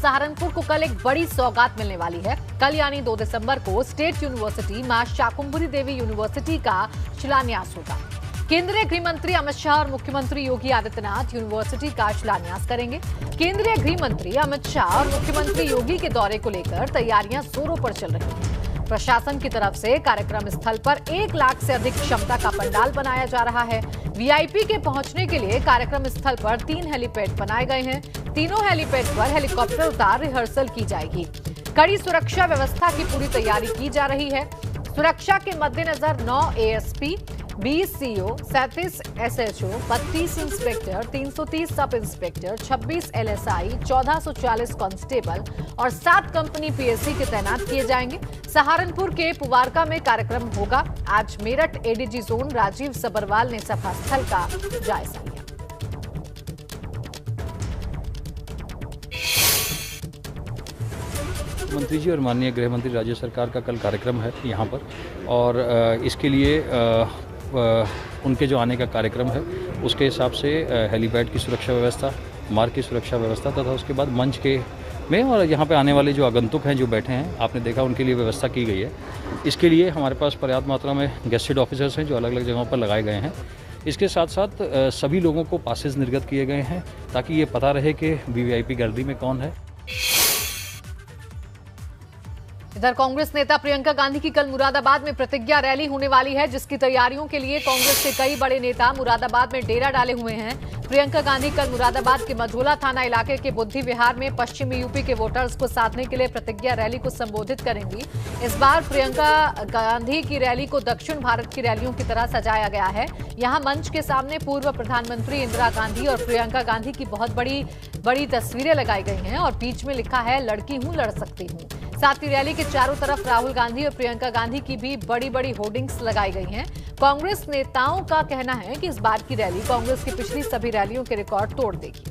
सहारनपुर को कल एक बड़ी सौगात मिलने वाली है। कल यानी 2 दिसंबर को स्टेट यूनिवर्सिटी मां शाकुंभरी देवी यूनिवर्सिटी का शिलान्यास होगा। केंद्रीय गृह मंत्री अमित शाह और मुख्यमंत्री योगी आदित्यनाथ यूनिवर्सिटी का शिलान्यास करेंगे। केंद्रीय गृह मंत्री अमित शाह और मुख्यमंत्री योगी के दौरे को लेकर तैयारियां जोरों पर चल रही हैं। प्रशासन की तरफ से कार्यक्रम स्थल पर 1 लाख से अधिक क्षमता का पंडाल बनाया जा रहा है। वीआईपी के पहुंचने के लिए कार्यक्रम स्थल पर 3 हेलीपैड बनाए गए हैं। तीनों हेलीपैड पर हेलीकॉप्टर उतार रिहर्सल की जाएगी। कड़ी सुरक्षा व्यवस्था की पूरी तैयारी की जा रही है। सुरक्षा के मद्देनजर 9 ASP, 20 CO, 37 SHO, 32 inspector, 330 sub inspector, 26 LSI, 1440 constable और 7 कंपनी पीएससी के तैनात किए जाएंगे। सहारनपुर के पुवारका में कार्यक्रम होगा। आज मेरठ एडीजी जोन राजीव सबरवाल ने सभा स्थल का जायजा लिया। मंत्री जी और माननीय गृह मंत्री राज्य सरकार का कल कार्यक्रम है यहाँ पर, और इसके लिए उनके जो आने का कार्यक्रम है उसके हिसाब से हेलीपैड की सुरक्षा व्यवस्था, मार्ग की सुरक्षा व्यवस्था तथा उसके बाद मंच के में और यहाँ पे आने वाले जो आगंतुक हैं जो बैठे हैं आपने देखा उनके लिए व्यवस्था की गई है। इसके लिए हमारे पास पर्याप्त मात्रा में गेस्टेड ऑफिसर्स हैं जो अलग अलग जगहों पर लगाए गए हैं। इसके साथ साथ सभी लोगों को पासेस निर्गत किए गए हैं ताकि ये पता रहे कि वीवीआईपी गैलरी में कौन है। इधर कांग्रेस नेता प्रियंका गांधी की कल मुरादाबाद में प्रतिज्ञा रैली होने वाली है, जिसकी तैयारियों के लिए कांग्रेस के कई बड़े नेता मुरादाबाद में डेरा डाले हुए हैं। प्रियंका गांधी कल मुरादाबाद के मझोला थाना इलाके के बुद्धि विहार में पश्चिमी यूपी के वोटर्स को साधने के लिए प्रतिज्ञा रैली को संबोधित करेंगी। इस बार प्रियंका गांधी की रैली को दक्षिण भारत की रैलियों की तरह सजाया गया है। यहाँ मंच के सामने पूर्व प्रधानमंत्री इंदिरा गांधी और प्रियंका गांधी की बहुत बड़ी तस्वीरें लगाई गई हैं और बीच में लिखा है लड़की हूं लड़ सकती हूं। साथ ही रैली के चारों तरफ राहुल गांधी और प्रियंका गांधी की भी बड़ी होर्डिंग्स लगाई गई हैं। कांग्रेस नेताओं का कहना है कि इस बार की रैली कांग्रेस की पिछली सभी रैलियों के रिकॉर्ड तोड़ देगी।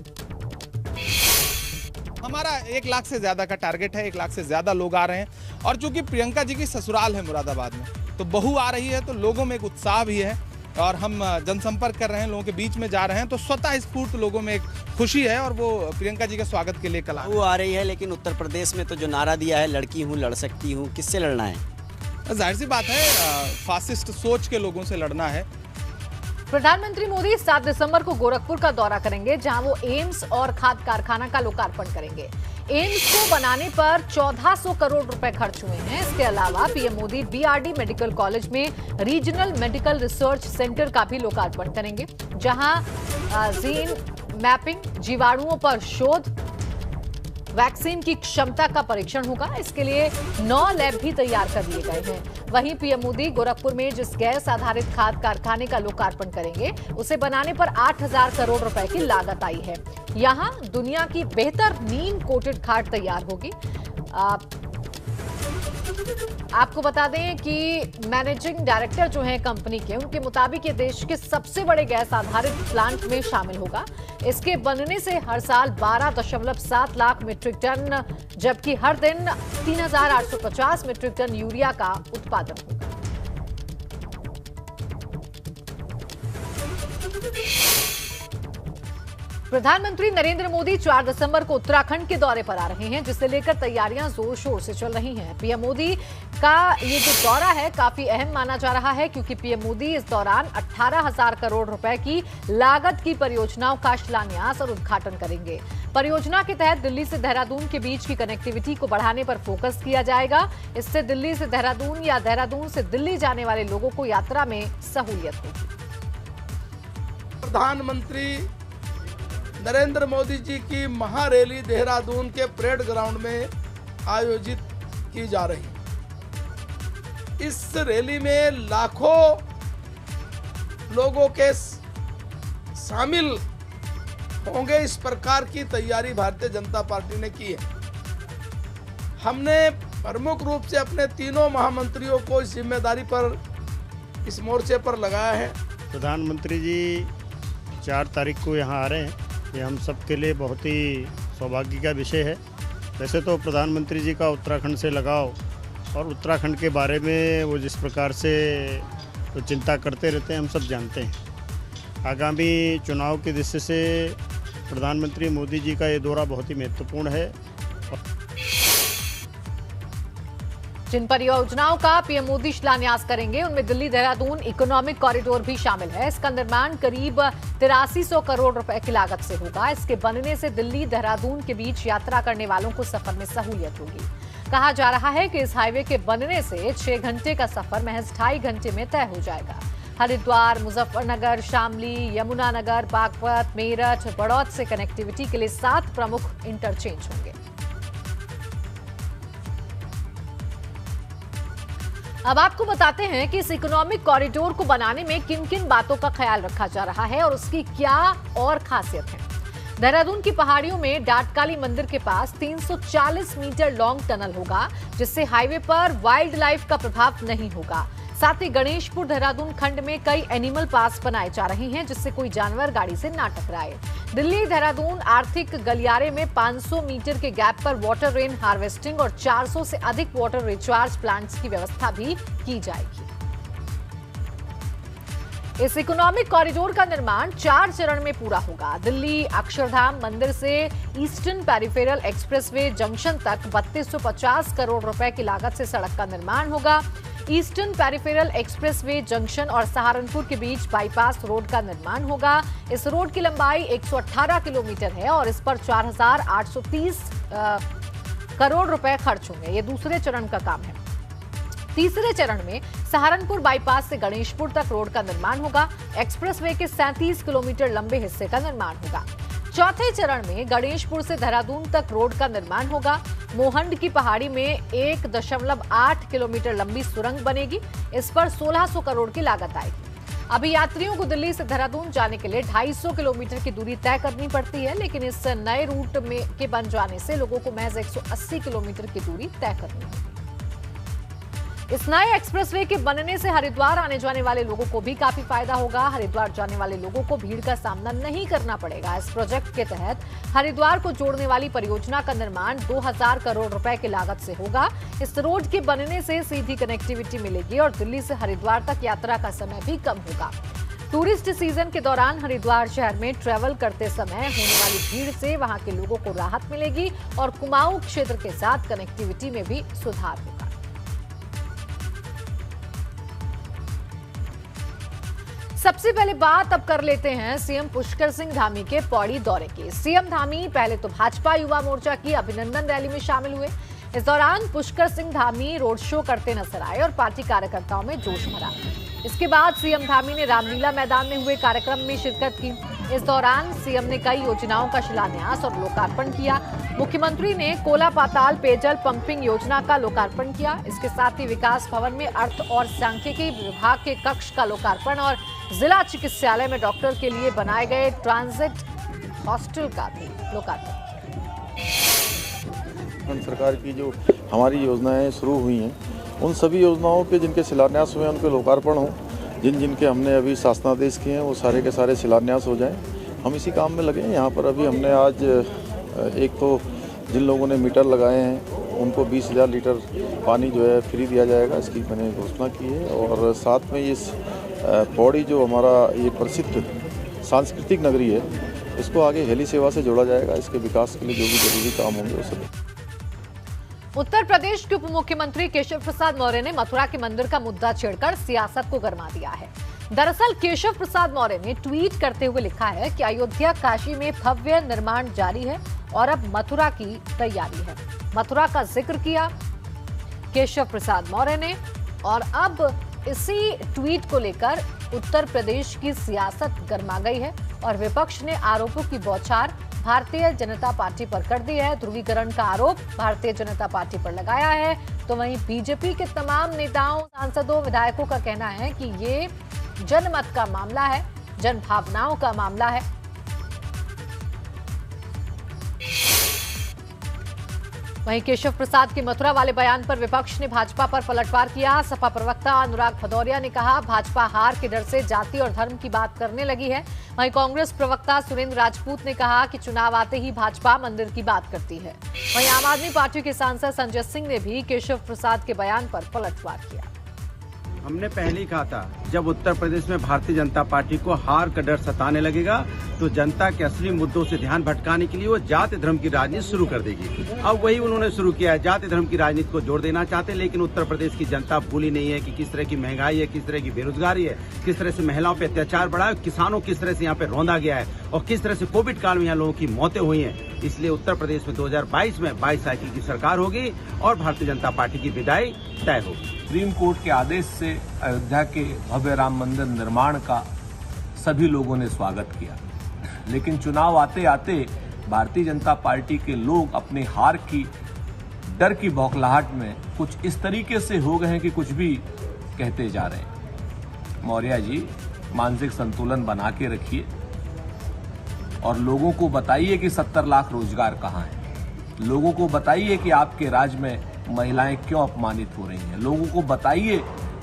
हमारा 1 लाख से ज्यादा का टारगेट है। 1 लाख से ज्यादा लोग आ रहे हैं और चूंकि प्रियंका जी की ससुराल है मुरादाबाद में, तो बहू आ रही है तो लोगों में एक उत्साह भी है और हम जनसंपर्क कर रहे हैं, लोगों के बीच में जा रहे हैं, तो स्वतः स्फूर्त लोगों में एक खुशी है और वो प्रियंका जी के स्वागत के लिए कल वो आ रही है। लेकिन उत्तर प्रदेश में तो जो नारा दिया है लड़की हूँ लड़ सकती हूँ, किससे लड़ना है? जाहिर सी बात है फासिस्ट सोच के लोगों से लड़ना है। प्रधानमंत्री मोदी 7 दिसंबर को गोरखपुर का दौरा करेंगे, जहां वो एम्स और खाद कारखाना का लोकार्पण करेंगे। एम्स को बनाने पर 1400 करोड़ रुपए खर्च हुए हैं। इसके अलावा PM Modi BRD medical college में रीजनल मेडिकल रिसर्च सेंटर का भी लोकार्पण करेंगे, जहां जीन मैपिंग, जीवाणुओं पर शोध, वैक्सीन की क्षमता का परीक्षण होगा। इसके लिए 9 लैब भी तैयार कर लिए गए हैं। वहीं पीएम मोदी गोरखपुर में जिस गैस आधारित खाद कारखाने का लोकार्पण करेंगे, उसे बनाने पर 8000 करोड़ रुपए की लागत आई है। यहां दुनिया की बेहतर नीम कोटेड खाद तैयार होगी। आपको बता दें कि मैनेजिंग डायरेक्टर जो हैं कंपनी के, उनके मुताबिक ये देश के सबसे बड़े गैस आधारित प्लांट में शामिल होगा। इसके बनने से हर साल 12.7 लाख मीट्रिक टन, जबकि हर दिन 3850 मीट्रिक टन यूरिया का उत्पादन होगा। प्रधानमंत्री नरेंद्र मोदी 4 दिसंबर को उत्तराखंड के दौरे पर आ रहे हैं, जिसे लेकर तैयारियां जोर शोर से चल रही हैं। पीएम मोदी का ये जो दौरा है काफी अहम माना जा रहा है, क्योंकि पीएम मोदी इस दौरान 18,000 करोड़ रुपए की लागत की परियोजनाओं का शिलान्यास और उद्घाटन करेंगे। परियोजना के तहत दिल्ली से देहरादून के बीच की कनेक्टिविटी को बढ़ाने पर फोकस किया जाएगा। इससे दिल्ली से देहरादून या देहरादून से दिल्ली जाने वाले लोगों को यात्रा में सहूलियत होगी। प्रधानमंत्री नरेंद्र मोदी जी की महारैली देहरादून के परेड ग्राउंड में आयोजित की जा रही है। इस रैली में लाखों लोगों के शामिल होंगे, इस प्रकार की तैयारी भारतीय जनता पार्टी ने की है। हमने प्रमुख रूप से अपने तीनों महामंत्रियों को इस जिम्मेदारी पर, इस मोर्चे पर लगाया है। प्रधानमंत्री जी 4 तारीख को यहाँ आ रहे हैं, ये हम सब के लिए बहुत ही सौभाग्य का विषय है। वैसे तो प्रधानमंत्री जी का उत्तराखंड से लगाव और उत्तराखंड के बारे में वो जिस प्रकार से तो चिंता करते रहते हैं, हम सब जानते हैं। आगामी चुनाव की दृष्टि से प्रधानमंत्री मोदी जी का ये दौरा बहुत ही महत्वपूर्ण है। जिन परियोजनाओं का पीएम मोदी शिलान्यास करेंगे उनमें दिल्ली देहरादून इकोनॉमिक कॉरिडोर भी शामिल है। इसका निर्माण करीब 8300 करोड़ रुपए की लागत से होगा। इसके बनने से दिल्ली देहरादून के बीच यात्रा करने वालों को सफर में सहूलियत होगी। कहा जा रहा है कि इस हाईवे के बनने से 6 घंटे का सफर महज 2.5 घंटे में तय हो जाएगा। हरिद्वार, मुजफ्फरनगर, शामली, यमुनानगर, बागपत, मेरठ, बड़ौद से कनेक्टिविटी के लिए 7 प्रमुख इंटरचेंज होंगे। अब आपको बताते हैं कि इस इकोनॉमिक कॉरिडोर को बनाने में किन किन बातों का ख्याल रखा जा रहा है और उसकी क्या और खासियत है। देहरादून की पहाड़ियों में डाटकाली मंदिर के पास 340 मीटर लॉन्ग टनल होगा, जिससे हाईवे पर वाइल्ड लाइफ का प्रभाव नहीं होगा। साथ ही गणेशपुर देहरादून खंड में कई एनिमल पास बनाए जा रहे हैं, जिससे कोई जानवर गाड़ी से ना टकराए। दिल्ली देहरादून आर्थिक गलियारे में 500 मीटर के गैप पर वाटर रेन हार्वेस्टिंग और 400 से अधिक वाटर रिचार्ज प्लांट्स की व्यवस्था भी की जाएगी। इस इकोनॉमिक कॉरिडोर का निर्माण 4 चरण में पूरा होगा। दिल्ली अक्षरधाम मंदिर से ईस्टर्न पेरिफेरल एक्सप्रेसवे जंक्शन तक 3250 करोड़ रुपए की लागत से सड़क का निर्माण होगा। ईस्टर्न पेरिफेरल एक्सप्रेसवे जंक्शन और सहारनपुर के बीच बाईपास रोड का निर्माण होगा। इस रोड की लंबाई 118 किलोमीटर है और इस पर 4830 करोड़ रुपए खर्च होंगे। ये दूसरे चरण का काम है। तीसरे चरण में सहारनपुर बाईपास से गणेशपुर तक रोड का निर्माण होगा। एक्सप्रेसवे के 37 किलोमीटर लंबे हिस्से का निर्माण होगा। चौथे चरण में गणेशपुर से देहरादून तक रोड का निर्माण होगा। मोहंड की पहाड़ी में 1.8 किलोमीटर लंबी सुरंग बनेगी। इस पर 1600 करोड़ की लागत आएगी। अभी यात्रियों को दिल्ली से देहरादून जाने के लिए 250 किलोमीटर की दूरी तय करनी पड़ती है, लेकिन इस नए रूट के बन जाने से लोगों को महज 180 किलोमीटर की दूरी तय करनी होगी। इस नए एक्सप्रेसवे के बनने से हरिद्वार आने जाने वाले लोगों को भी काफी फायदा होगा। हरिद्वार जाने वाले लोगों को भीड़ का सामना नहीं करना पड़ेगा। इस प्रोजेक्ट के तहत हरिद्वार को जोड़ने वाली परियोजना का निर्माण 2000 करोड़ रुपए की लागत से होगा। इस रोड के बनने से सीधी कनेक्टिविटी मिलेगी और दिल्ली से हरिद्वार तक यात्रा का समय भी कम होगा। टूरिस्ट सीजन के दौरान हरिद्वार शहर में ट्रैवल करते समय होने वाली भीड़ से वहां के लोगों को राहत मिलेगी और कुमाऊं क्षेत्र के साथ कनेक्टिविटी में भी सुधार होगा। सबसे पहले बात अब कर लेते हैं सीएम पुष्कर सिंह धामी के पौड़ी दौरे की। सीएम धामी पहले तो भाजपा युवा मोर्चा की अभिनंदन रैली में शामिल हुए। इस दौरान पुष्कर सिंह धामी रोड शो करते नजर आए और पार्टी कार्यकर्ताओं में जोश भरा। इसके बाद सीएम धामी ने रामलीला मैदान में हुए कार्यक्रम में शिरकत की। इस दौरान सीएम ने कई योजनाओं का शिलान्यास और लोकार्पण किया। मुख्यमंत्री ने कोला पाताल पेयजल पंपिंग योजना का लोकार्पण किया। इसके साथ ही विकास भवन में अर्थ और सांख्यिकी विभाग के कक्ष का लोकार्पण और जिला चिकित्सालय में डॉक्टर के लिए बनाए गए ट्रांजिट हॉस्टल का भी लोकार्पण। सरकार की जो हमारी योजनाएं शुरू हुई हैं, उन सभी योजनाओं के जिनके शिलान्यास हुए उनके लोकार्पण हो। जिनके हमने अभी शासनादेश किए हैं वो सारे के सारे शिलान्यास हो जाएं। हम इसी काम में लगे हैं। यहाँ पर अभी हमने आज एक तो जिन लोगों ने मीटर लगाए हैं उनको 20,000 लीटर पानी जो है फ्री दिया जाएगा, इसकी मैंने घोषणा की है। और साथ में इस पौड़ी जो हमारा ये प्रसिद्ध सांस्कृतिक नगरी है, इसको आगे हेली सेवा से जोड़ा जाएगा। इसके विकास के लिए जो भी जरूरी काम होंगे वो सब। उत्तर प्रदेश के उप मुख्यमंत्री केशव प्रसाद मौर्य ने मथुरा के मंदिर का मुद्दा छेड़कर सियासत को गरमा दिया है। दरअसल केशव प्रसाद मौर्य ने ट्वीट करते हुए लिखा है कि अयोध्या काशी में भव्य निर्माण जारी है और अब मथुरा की तैयारी है। मथुरा का जिक्र किया केशव प्रसाद मौर्य ने और अब इसी ट्वीट को लेकर उत्तर प्रदेश की सियासत गरमा गई है और विपक्ष ने आरोपों की बौछार भारतीय जनता पार्टी पर कर दी है। ध्रुवीकरण का आरोप भारतीय जनता पार्टी पर लगाया है, तो वहीं बीजेपी के तमाम नेताओं, सांसदों, विधायकों का कहना है कि ये जनमत का मामला है, जन भावनाओं का मामला है। वहीं केशव प्रसाद के मथुरा वाले बयान पर विपक्ष ने भाजपा पर पलटवार किया। सपा प्रवक्ता अनुराग भदौरिया ने कहा, भाजपा हार के डर से जाति और धर्म की बात करने लगी है। वहीं कांग्रेस प्रवक्ता सुरेंद्र राजपूत ने कहा कि चुनाव आते ही भाजपा मंदिर की बात करती है। वहीं आम आदमी पार्टी के सांसद संजय सिंह ने भी केशव प्रसाद के बयान पर पलटवार किया। हमने पहले ही कहा था, जब उत्तर प्रदेश में भारतीय जनता पार्टी को हार का डर सताने लगेगा तो जनता के असली मुद्दों से ध्यान भटकाने के लिए वो जाति धर्म की राजनीति शुरू कर देगी। अब वही उन्होंने शुरू किया है, जाति धर्म की राजनीति को जोड़ देना चाहते हैं। लेकिन उत्तर प्रदेश की जनता भूली नहीं है कि किस तरह की महंगाई है, किस तरह की बेरोजगारी है, किस तरह से महिलाओं पर अत्याचार बढ़ा है, किसानों किस तरह से यहाँ पे रौंदा गया है और किस तरह से कोविड काल में यहाँ लोगों की मौतें हुई हैं। इसलिए उत्तर प्रदेश में 2022 में 22 साइकिल की सरकार होगी और भारतीय जनता पार्टी की विदाई तय होगी। सुप्रीम कोर्ट के आदेश से अयोध्या के भव्य राम मंदिर निर्माण का सभी लोगों ने स्वागत किया, लेकिन चुनाव आते आते भारतीय जनता पार्टी के लोग अपनी हार की डर की बौखलाहट में कुछ इस तरीके से हो गए हैं कि कुछ भी कहते जा रहे हैं। मौर्य जी, मानसिक संतुलन बना के रखिए और लोगों को बताइए कि 70 लाख रोजगार कहाँ है। लोगों को बताइए कि आपके राज्य में महिलाएं क्यों अपमानित हो रही हैं। लोगों को बताइए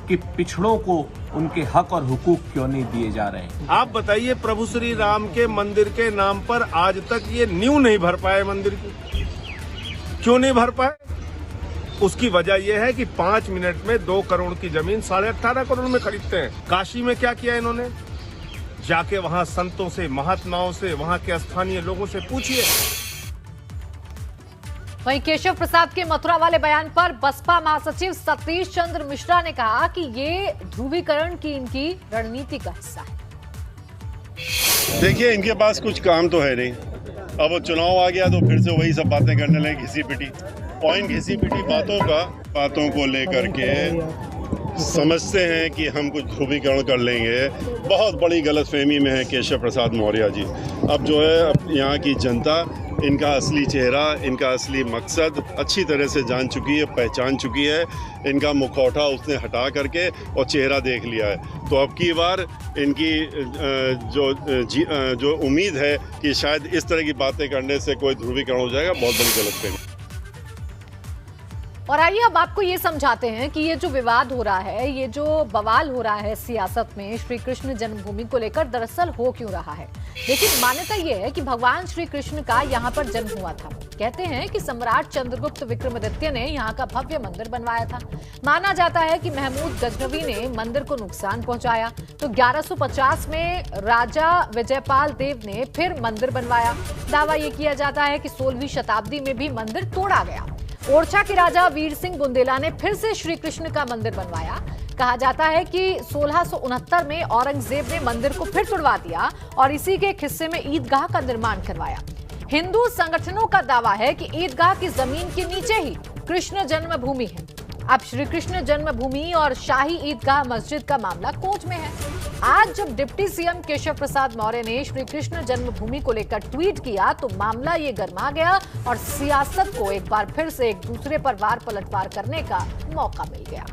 कि पिछड़ों को उनके हक और हुकूक क्यों नहीं दिए जा रहे हैं। आप बताइए, प्रभु श्री राम के मंदिर के नाम पर आज तक ये नींव नहीं भर पाए मंदिर की। क्यों नहीं भर पाए? उसकी वजह यह है कि 5 मिनट में 2 करोड़ की जमीन 18.5 करोड़ में खरीदते हैं। काशी में क्या किया इन्होंने? जाके वहां संतों से, महात्माओं से, वहां के स्थानीय लोगों से पूछिए। वहीं केशव प्रसाद के मथुरा वाले बयान पर बसपा महासचिव सतीश चंद्र मिश्रा ने कहा कि ये ध्रुवीकरण की इनकी रणनीति का हिस्सा है। देखिए, इनके पास कुछ काम तो है नहीं। अब वो चुनाव आ गया तो फिर से वही सब बातें करने लगे, घिसी पिटी। और इन घिसी पिटी बातों को लेकर के समझते हैं कि हम कुछ ध्रुवीकरण कर लेंगे। बहुत बड़ी गलतफहमी में है केशव प्रसाद मौर्य जी। अब जो है यहाँ की जनता इनका असली चेहरा, इनका असली मकसद अच्छी तरह से जान चुकी है, पहचान चुकी है। इनका मुखौटा उसने हटा करके और चेहरा देख लिया है। तो अब की बार इनकी जो उम्मीद है कि शायद इस तरह की बातें करने से कोई ध्रुवीकरण हो जाएगा, बहुत बड़ी गलतफहमी। और आइए अब आपको ये समझाते हैं कि ये जो विवाद हो रहा है, ये जो बवाल हो रहा है सियासत में श्री कृष्ण जन्मभूमि को लेकर, दरअसल हो क्यों रहा है। लेकिन मान्यता ये है कि भगवान श्री कृष्ण का यहाँ पर जन्म हुआ था। कहते हैं कि सम्राट चंद्रगुप्त विक्रमादित्य ने यहाँ का भव्य मंदिर बनवाया था। माना जाता है कि महमूद गजनवी ने मंदिर को नुकसान पहुंचाया, तो 1150 में राजा विजयपाल देव ने फिर मंदिर बनवाया। दावा ये किया जाता है कि 16वीं शताब्दी में भी मंदिर तोड़ा गया। ओरछा के राजा वीर सिंह बुंदेला ने फिर से श्री कृष्ण का मंदिर बनवाया। कहा जाता है कि 1669 में औरंगजेब ने मंदिर को फिर तुड़वा दिया और इसी के एक हिस्से में ईदगाह का निर्माण करवाया। हिंदू संगठनों का दावा है कि ईदगाह की जमीन के नीचे ही कृष्ण जन्मभूमि है। अब श्री कृष्ण जन्मभूमि और शाही ईदगाह मस्जिद का मामला कोर्ट में है। आज जब डिप्टी सीएम केशव प्रसाद मौर्य ने श्री कृष्ण जन्मभूमि को लेकर ट्वीट किया तो मामला ये गर्मा गया और सियासत को एक बार फिर से एक दूसरे पर वार पलटवार करने का मौका मिल गया।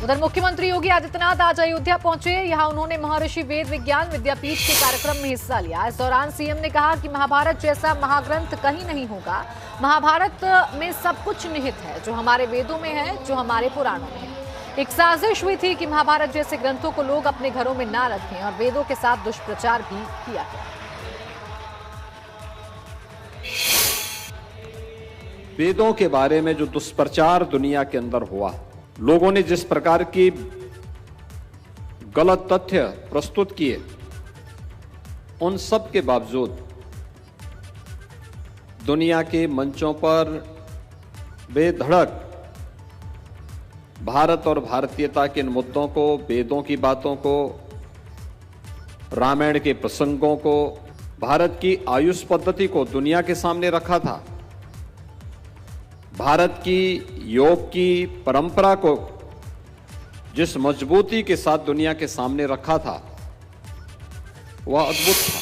उधर मुख्यमंत्री योगी आदित्यनाथ आज अयोध्या पहुंचे। यहां उन्होंने महर्षि वेद विज्ञान विद्यापीठ के कार्यक्रम में हिस्सा लिया। इस दौरान सीएम ने कहा कि महाभारत जैसा महाग्रंथ कहीं नहीं होगा। महाभारत में सब कुछ निहित है, जो हमारे वेदों में है, जो हमारे पुराणों में है। एक साजिश हुई थी कि महाभारत जैसे ग्रंथों को लोग अपने घरों में ना रखें और वेदों के साथ दुष्प्रचार भी किया गया। वेदों के बारे में जो दुष्प्रचार दुनिया के अंदर हुआ, लोगों ने जिस प्रकार की गलत तथ्य प्रस्तुत किए, उन सब के बावजूद दुनिया के मंचों पर बेधड़क भारत और भारतीयता के इन मुद्दों को, वेदों की बातों को, रामायण के प्रसंगों को, भारत की आयुष पद्धति को दुनिया के सामने रखा था। भारत की योग की परंपरा को जिस मजबूती के साथ दुनिया के सामने रखा था, वह अद्भुत था।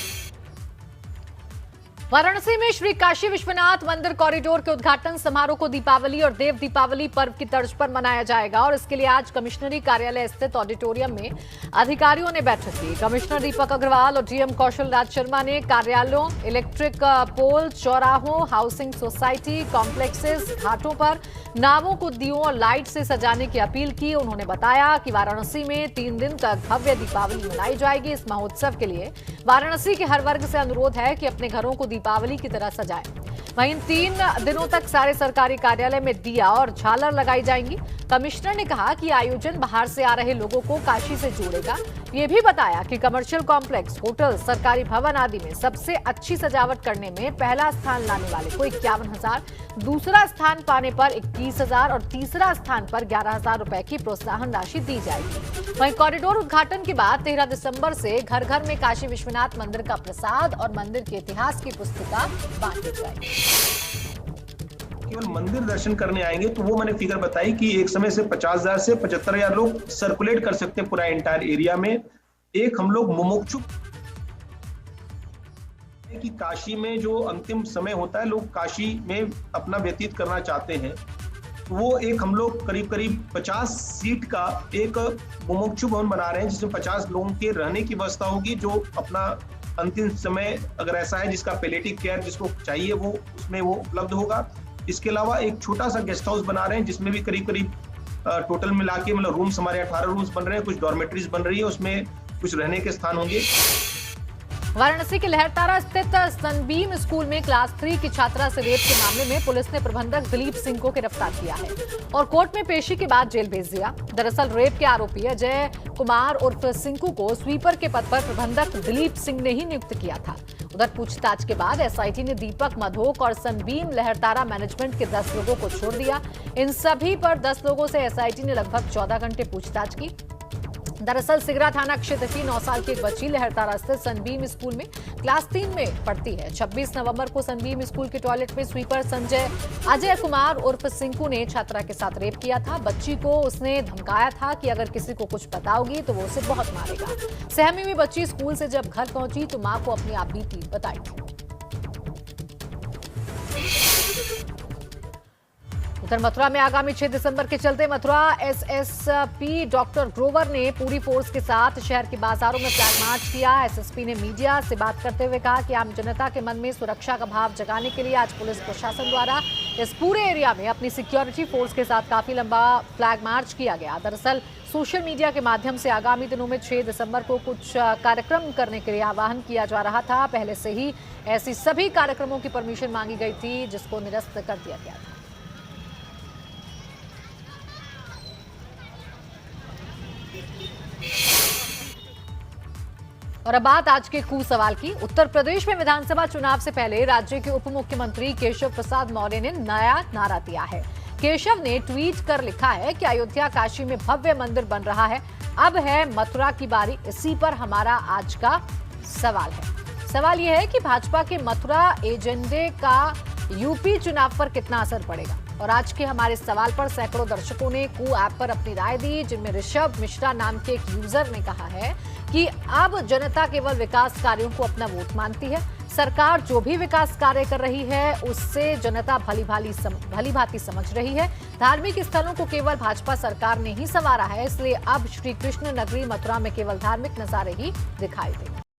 वाराणसी में श्री काशी विश्वनाथ मंदिर कॉरिडोर के उद्घाटन समारोह को दीपावली और देव दीपावली पर्व की तर्ज पर मनाया जाएगा और इसके लिए आज कमिश्नरी कार्यालय स्थित ऑडिटोरियम में अधिकारियों ने बैठक की। कमिश्नर दीपक अग्रवाल और डीएम कौशल राज शर्मा ने कार्यालयों, इलेक्ट्रिक पोल, चौराहों, हाउसिंग सोसाइटी कॉम्प्लेक्सेस, घाटों पर नावों को दियों और लाइट से सजाने की अपील की। उन्होंने बताया कि वाराणसी में 3 दिन तक भव्य दीपावली मनाई जाएगी। इस महोत्सव के लिए वाराणसी के हर वर्ग से अनुरोध है कि अपने घरों को दीपावली की तरह सजाएं। वहीं 3 दिनों तक सारे सरकारी कार्यालय में दिया और झालर लगाई जाएंगी। कमिश्नर ने कहा कि आयोजन बाहर से आ रहे लोगों को काशी से जोड़ेगा। ये भी बताया कि कमर्शियल कॉम्प्लेक्स, होटल, सरकारी भवन आदि में सबसे अच्छी सजावट करने में पहला स्थान लाने वाले को 51,000, दूसरा स्थान पाने पर 21,000 और तीसरा स्थान पर 11,000 रुपए की प्रोत्साहन राशि दी जाएगी। वहीं कॉरिडोर उद्घाटन के बाद 13 दिसंबर से घर घर में काशी विश्वनाथ मंदिर का प्रसाद और मंदिर के इतिहास की पुस्तिका बांटी जाएगी। केवल मंदिर दर्शन करने आएंगे तो वो मैंने फिगर बताई कि एक समय से 50,000 से 75,000 लोग सर्कुलेट कर सकते हैं पूरा एंटायर एरिया में। एक हम लोग मुमुक्षु कि काशी में जो अंतिम समय होता है, लोग काशी में अपना व्यतीत करना चाहते हैं, वो एक हम लोग करीब 50 सीट का एक मुमुक्षु भवन बना रहे हैं जिसमें 50 लोगों के रहने की व्यवस्था होगी, जो अपना अंतिम समय अगर ऐसा है जिसका पैलेटिव केयर जिसको चाहिए वो उसमें वो उपलब्ध होगा। इसके अलावा एक छोटा सा गेस्ट हाउस बना रहे हैं जिसमें भी करीब टोटल मिला के मतलब रूम्स हमारे 18 रूम्स बन रहे हैं, कुछ डॉर्मेट्रीज बन रही है, उसमें कुछ रहने के स्थान होंगे। वाराणसी के लहरतारा स्थित सनबीम स्कूल में क्लास 3 की छात्रा से रेप के मामले में पुलिस ने प्रबंधक दिलीप सिंह को गिरफ्तार किया है और कोर्ट में पेशी के बाद जेल भेज दिया। दरअसल रेप के आरोपी अजय कुमार उर्फ सिंकू को स्वीपर के पद पर प्रबंधक दिलीप सिंह ने ही नियुक्त किया था। उधर पूछताछ के बाद एसआईटी ने दीपक मधोक और सनबीम लहरतारा मैनेजमेंट के 10 लोगों को छोड़ दिया। इन सभी पर 10 लोगों से एसआईटी ने लगभग 14 घंटे पूछताछ की। दरअसल सिगरा थाना क्षेत्र की 9 साल की एक बच्ची लहरतारा स्थित सनबीम स्कूल में क्लास 3 में पढ़ती है। 26 नवंबर को सनबीम स्कूल के टॉयलेट में स्वीपर अजय कुमार उर्फ सिंकू ने छात्रा के साथ रेप किया था। बच्ची को उसने धमकाया था कि अगर किसी को कुछ बताओगी तो वो उसे बहुत मारेगा। सहमी हुई बच्ची स्कूल से जब घर पहुंची तो मां को अपनी आप बीती बताई थी। उधर मथुरा में आगामी 6 दिसंबर के चलते मथुरा एसएसपी डॉक्टर ग्रोवर ने पूरी फोर्स के साथ शहर के बाजारों में फ्लैग मार्च किया। एसएसपी ने मीडिया से बात करते हुए कहा कि आम जनता के मन में सुरक्षा का भाव जगाने के लिए आज पुलिस प्रशासन द्वारा इस पूरे एरिया में अपनी सिक्योरिटी फोर्स के साथ काफी लंबा फ्लैग मार्च किया गया। दरअसल सोशल मीडिया के माध्यम से आगामी दिनों में 6 दिसंबर को कुछ कार्यक्रम करने के लिए आह्वान किया जा रहा था। पहले से ही ऐसी सभी कार्यक्रमों की परमिशन मांगी गई थी जिसको निरस्त कर दिया गया था। और अब बात आज के कू सवाल की। उत्तर प्रदेश में विधानसभा चुनाव से पहले राज्य के उप मुख्यमंत्री केशव प्रसाद मौर्य ने नया नारा दिया है। केशव ने ट्वीट कर लिखा है कि अयोध्या काशी में भव्य मंदिर बन रहा है, अब है मथुरा की बारी। इसी पर हमारा आज का सवाल है। सवाल यह है कि भाजपा के मथुरा एजेंडे का यूपी चुनाव पर कितना असर पड़ेगा। और आज के हमारे सवाल पर सैकड़ों दर्शकों ने कू ऐप पर अपनी राय दी, जिनमें ऋषभ मिश्रा नाम के एक यूजर ने कहा है कि अब जनता केवल विकास कार्यों को अपना वोट मानती है। सरकार जो भी विकास कार्य कर रही है उससे जनता भली भांति समझ रही है। धार्मिक स्थलों को केवल भाजपा सरकार ने ही संवारा है, इसलिए अब श्री कृष्ण नगरी मथुरा में केवल धार्मिक नजारे ही दिखाई देंगे।